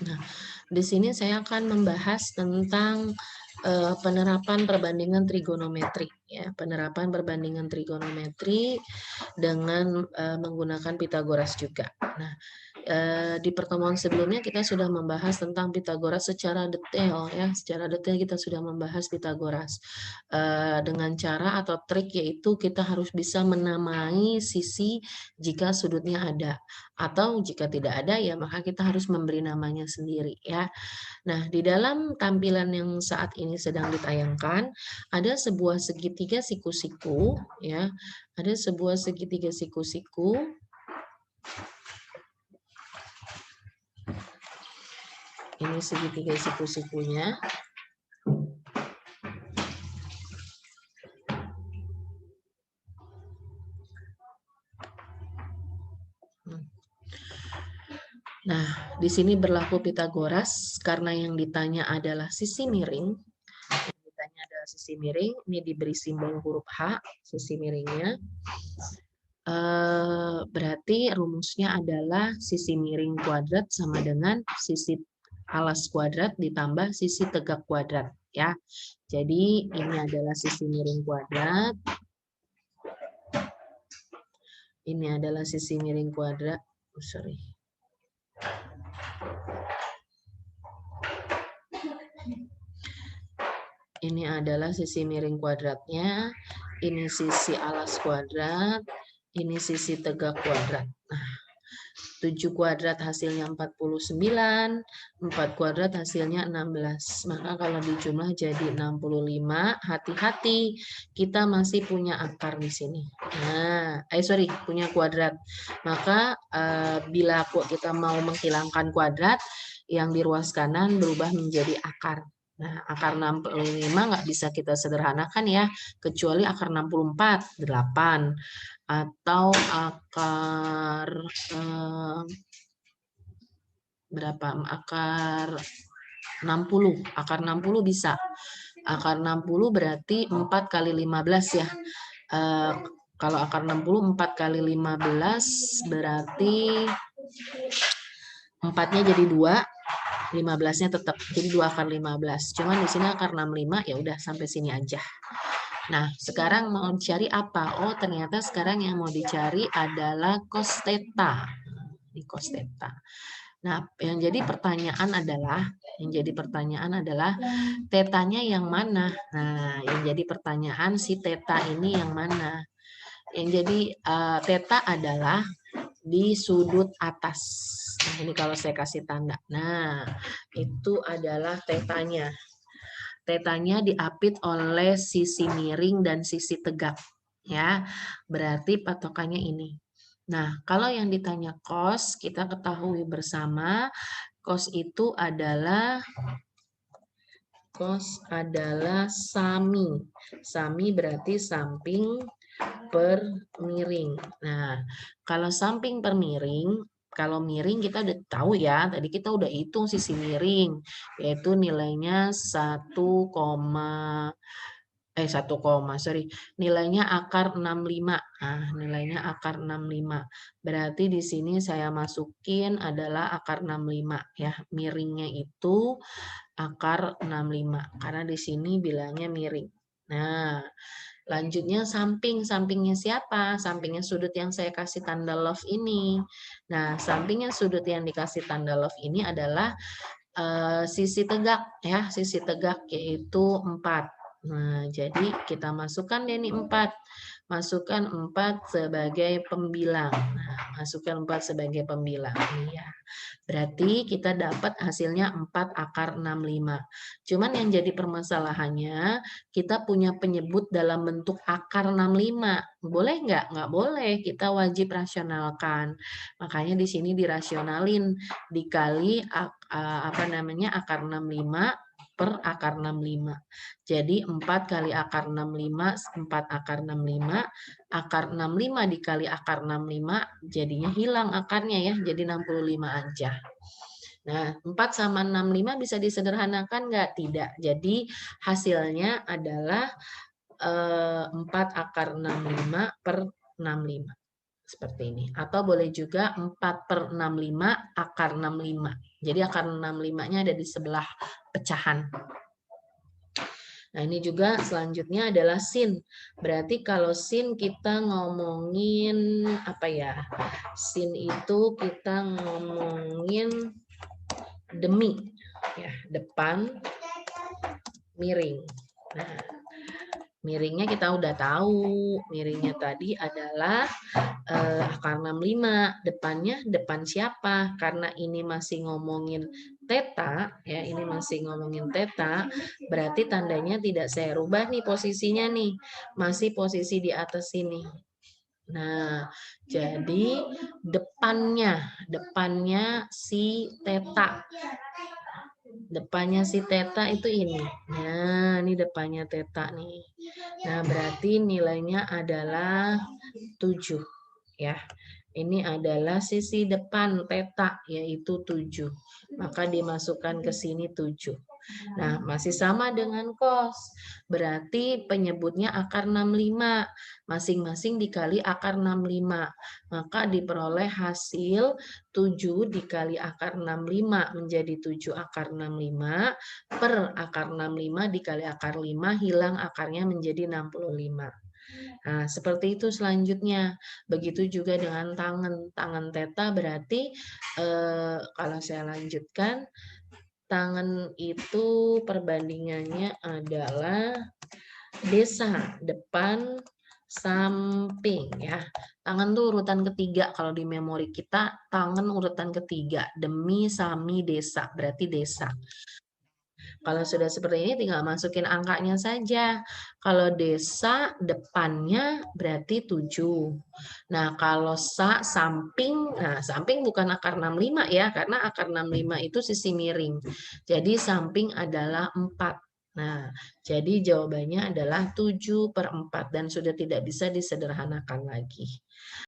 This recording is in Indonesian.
Nah, di sini saya akan membahas tentang penerapan perbandingan trigonometri, ya, penerapan perbandingan trigonometri dengan menggunakan Pitagoras juga. Nah, di pertemuan sebelumnya kita sudah membahas tentang Pitagoras secara detail, ya, secara detail kita sudah membahas Pitagoras dengan cara atau trik yaitu kita harus bisa menamai sisi jika sudutnya ada. Atau jika tidak ada, ya maka kita harus memberi namanya sendiri, ya. Nah, di dalam tampilan yang saat ini sedang ditayangkan, ada sebuah segitiga siku-siku, ya. Ada sebuah segitiga siku-siku. Ini segitiga siku-sikunya. Nah, di sini berlaku Pitagoras karena yang ditanya adalah sisi miring. Yang ditanya adalah sisi miring, ini diberi simbol huruf H, sisi miringnya. Berarti rumusnya adalah sisi miring kuadrat sama dengan sisi alas kuadrat ditambah sisi tegak kuadrat, ya. Jadi ini adalah sisi miring kuadrat. Ini adalah sisi miring kuadrat. Oh, sorry. Ini adalah sisi miring kuadratnya, ini sisi alas kuadrat, ini sisi tegak kuadrat. Nah, 7 kuadrat hasilnya 49, 4 kuadrat hasilnya 16. Maka kalau dijumlah jadi 65, hati-hati kita masih punya akar di sini. Nah, punya kuadrat. Maka bila kita mau menghilangkan kuadrat, yang di ruas kanan berubah menjadi akar. Nah, akar 65 nggak bisa kita sederhanakan ya, kecuali akar 64, 8. Atau akar berapa? Akar 60. Akar 60 bisa. Akar 60 berarti 4 kali 15 ya. Kalau akar 60 4 kali 15 berarti 4-nya jadi 2, 15-nya tetap. Jadi 2 akar 15. Cuman di sini akar 65 ya udah sampai sini aja. Nah, sekarang mau cari apa? Oh, ternyata sekarang yang mau dicari adalah cos theta. Ini cos theta. Nah, yang jadi pertanyaan adalah tetanya yang mana? Nah, yang jadi pertanyaan si theta ini yang mana? Yang jadi theta adalah di sudut atas. Nah, ini kalau saya kasih tanda. Nah, itu adalah tetanya. Tetanya diapit oleh sisi miring dan sisi tegak, ya. Berarti patokannya ini. Nah, kalau yang ditanya cos, kita ketahui bersama cos itu adalah sami. Sami berarti samping per miring. Nah, kalau samping per miring, kalau miring kita udah tahu ya, tadi kita udah hitung sisi miring, yaitu nilainya 1, nilainya akar 65. Nah, nilainya akar 65. Berarti di sini saya masukin adalah akar 65 ya. Miringnya itu akar 65 karena di sini bilangnya miring. Nah, lanjutnya samping. Sampingnya siapa? Sampingnya sudut yang saya kasih tanda love ini. Nah, sampingnya sudut yang dikasih tanda love ini adalah sisi tegak ya, sisi tegak yaitu 4. Nah, jadi kita masukkan deh nih 4. Masukkan 4 sebagai pembilang. Nah, masukkan 4 sebagai pembilang. Iya. Berarti kita dapat hasilnya 4 akar 65. Cuman yang jadi permasalahannya, kita punya penyebut dalam bentuk akar 65. Boleh nggak? Nggak boleh. Kita wajib rasionalkan. Makanya di sini dirasionalin. Dikali akar 65 per akar 65. Jadi 4 kali akar 65, 4 akar 65, akar 65 dikali akar 65, jadinya hilang akarnya ya, jadi 65 aja. Nah, 4 sama 65 bisa disederhanakan nggak? Tidak. Jadi hasilnya adalah 4 akar 65 per 65. Seperti ini. Atau boleh juga 4/65 akar 65. Jadi akar 65-nya ada di sebelah pecahan. Nah, ini juga selanjutnya adalah sin. Berarti kalau sin kita ngomongin apa ya? Sin itu kita ngomongin demi, ya, depan miring. Nah, miringnya kita udah tahu. Miringnya tadi adalah akar 65. Depannya depan siapa? Karena ini masih ngomongin teta, ya, ini masih ngomongin teta, berarti tandanya tidak saya rubah nih posisinya nih. Masih posisi di atas sini. Nah, jadi depannya si teta. Depannya si teta itu ini. Nah, ini depannya teta nih. Nah, berarti nilainya adalah 7. Ya, ini adalah sisi depan teta, yaitu 7. Maka dimasukkan ke sini 7. Nah, masih sama dengan cos. Berarti penyebutnya akar 65. Masing-masing dikali akar 65. Maka diperoleh hasil 7 dikali akar 65 menjadi 7 akar 65 per akar 65 dikali akar 5 hilang akarnya menjadi 65. Nah, seperti itu selanjutnya. Begitu juga dengan tangan. Tangan teta berarti kalau saya lanjutkan, tangan itu perbandingannya adalah desa, depan, samping, ya. Tangan tuh urutan ketiga kalau di memori kita, tangan urutan ketiga, demi, sami, desa, berarti desa. Kalau sudah seperti ini tinggal masukin angkanya saja. Kalau desa depannya berarti 7. Nah, kalau samping, nah samping bukan akar 65 ya, karena akar 65 itu sisi miring. Jadi samping adalah 4. Nah, jadi jawabannya adalah 7/4 dan sudah tidak bisa disederhanakan lagi.